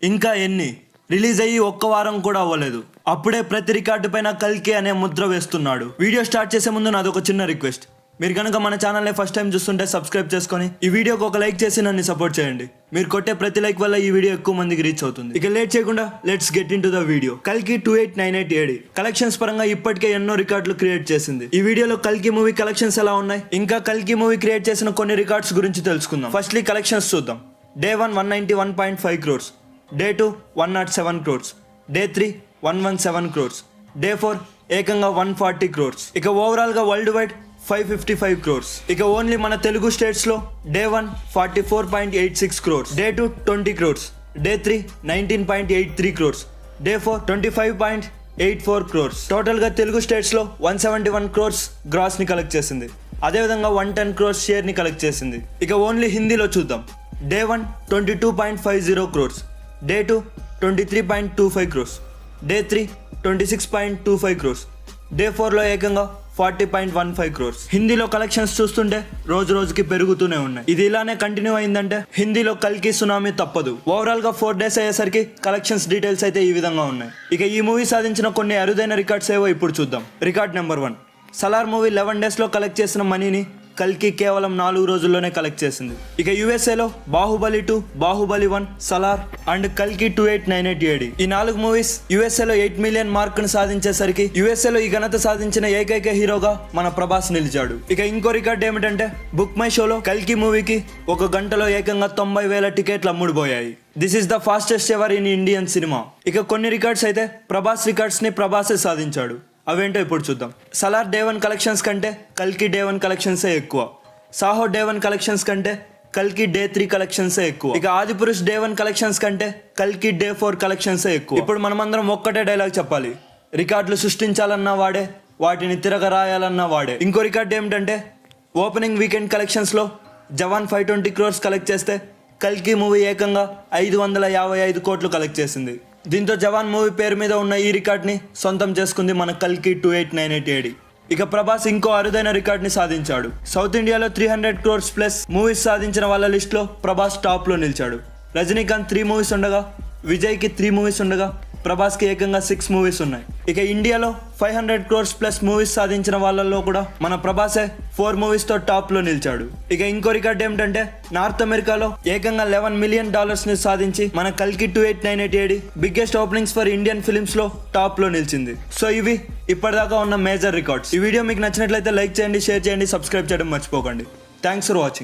ఇంకా ఎన్ని రిలీజ్ అయ్యి ఒక్క వారం కూడా అవ్వలేదు, అప్పుడే ప్రతి రికార్డు పైన కల్కి అనే ముద్ర వేస్తున్నాడు. వీడియో స్టార్ట్ చేసే ముందు నాది ఒక చిన్న రిక్వెస్ట్, మీరు కనుక మన ఛానల్ని ఫస్ట్ టైం చూస్తుంటే సబ్స్క్రైబ్ చేసుకొని ఈ వీడియోకి ఒక లైక్ చేసి నన్ను సపోర్ట్ చేయండి. మీరు కొట్టే ప్రతి లైక్ వల్ల ఈ వీడియో ఎక్కువ మందికి రీచ్ అవుతుంది. ఇక లేట్ చేయకుండా let's get in to the video. కల్కి 2898 AD కలెక్షన్స్ పరంగా ఇప్పటికే ఎన్నో రికార్డులు క్రియేట్ చేసింది. ఈ వీడియోలో కల్కి మూవీ కలెక్షన్స్ ఎలా ఉన్నాయి, ఇంకా కల్కి మూవీ క్రియేట్ చేసిన కొన్ని రికార్డ్స్ గురించి తెలుసుకుందాం. ఫస్ట్లీ కలెక్షన్స్ చూద్దాం. Day 1 191.5 crores, day 2 107 crores, day 3 117 crores, day 4 ఏకంగా 140 crores. ఇక ఓవరాల్ గా వరల్డ్ వైడ్ 555 crores. ఇక ఓన్లీ మన తెలుగు స్టేట్స్ లో day 1 44.86 crores, day 2 20 crores, day 3 19.83 crores, day 4 25.84 crores. Total గా తెలుగు స్టేట్స్ లో 171 crores గ్రాస్ ని కలెక్ట్ చేసింది. అదేవిధంగా 110 crores షేర్ ని కలెక్ట్ చేసింది. ఇక ఓన్లీ హిందీలో చూద్దాం. Day 1 22.50 crores, day 2 23.25 crores, day 3 26.25 crores, day 4 లో ఏకంగా 40.15 crores. హిందీలో కలెక్షన్స్ చూస్తుంటే రోజు రోజుకి పెరుగుతూనే ఉన్నాయి. ఇది ఇలానే కంటిన్యూ అయిందంటే హిందీలో కల్కి సునామీ తప్పదు. ఓవరాల్ గా 4 days అయ్యేసరికి కలెక్షన్స్ డీటెయిల్స్ అయితే ఈ విధంగా ఉన్నాయి. ఇక ఈ మూవీ సాధించిన కొన్ని అరుదైన రికార్డ్స్ ఏవో ఇప్పుడు చూద్దాం. Record number 1, Salaar movie 11 days లో కలెక్ట్ చేసిన మనీని కల్కి కేవలం 4 రోజుల్లోనే కలెక్ట్ చేసింది. ఇక యుఎస్ఏలో బాహుబలి 2, బాహుబలి 1, సలార్ అండ్ కల్కి 2898 AD ఈ 4 మూవీస్ యుఎస్ఏలో 8 million మార్క్ ను సాధించేసరికి యుఎస్ఏలో ఈ ఘనత సాధించిన ఏకైక హీరోగా మన ప్రభాస్ నిలిచాడు. ఇక ఇంకో రికార్డ్ ఏమిటంటే బుక్ మై షోలో కల్కి మూవీకి 1 గంటలో ఏకంగా 90,000 టికెట్లు అమ్ముడుపోయాయి. This is the fastest ever in Indian cinema. ఇక కొన్ని రికార్డ్స్ అయితే ప్రభాస్ రికార్డ్స్ ని ప్రభాసే సాధించాడు. అవేంటో ఇప్పుడు చూద్దాం. సలార్ డే 1 కలెక్షన్స్ కంటే కల్కి డే 1 కలెక్షన్సే ఎక్కువ. సాహో డే 1 కలెక్షన్స్ కంటే కల్కి డే 3 కలెక్షన్సే ఎక్కువ. ఇక ఆదిపురుష్ డే 1 కలెక్షన్స్ కంటే కల్కి డే 4 కలెక్షన్సే ఎక్కువ. ఇప్పుడు మనమందరం ఒక్కటే డైలాగ్ చెప్పాలి, రికార్డులు సృష్టించాలన్నా వాడే, వాటిని తిరగరాయాలన్నా వాడే. ఇంకో రికార్డ్ ఏమిటంటే ఓపెనింగ్ వీకెండ్ కలెక్షన్స్ లో జవాన్ 520 crores కలెక్ట్ చేస్తే కల్కి మూవీ ఏకంగా 555 కోట్లు కలెక్ట్ చేసింది. దీంతో జవాన్ మూవీ పేరు మీద ఉన్న ఈ రికార్డ్ ని సొంతం చేసుకుంది మన కల్కి 2898 AD. ఇక ప్రభాస్ ఇంకో అరుదైన రికార్డ్ ని సాధించాడు. సౌత్ ఇండియాలో 300 crores ప్లస్ మూవీస్ సాధించిన వాళ్ళ లిస్ట్ లో ప్రభాస్ టాప్ లో నిలిచాడు. రజనీకాంత్ 3 movies ఉండగా, విజయ్ కి 3 movies ఉండగా, ప్రభాస్ కి ఏకంగా 6 movies ఉన్నాయి. ఇక ఇండియాలో 500 crores ప్లస్ మూవీస్ సాధించిన వాళ్ళల్లో కూడా మన ప్రభాసే 4 movies తో టాప్ లో నిలిచాడు. ఇక ఇంకో రికార్డ్ ఏమిటంటే నార్త్ అమెరికాలో ఏకంగా $11 million ని సాధించి మన కల్కి 2898 AD biggest openings for Indian films లో టాప్ లో నిలిచింది. సో ఇవి ఇప్పటిదాకా ఉన్న మేజర్ రికార్డ్స్. ఈ వీడియో మీకు నచ్చినట్లయితే లైక్ చేయండి, షేర్ చేయండి, సబ్స్క్రైబ్ చేయడం మర్చిపోకండి. Thanks for watching.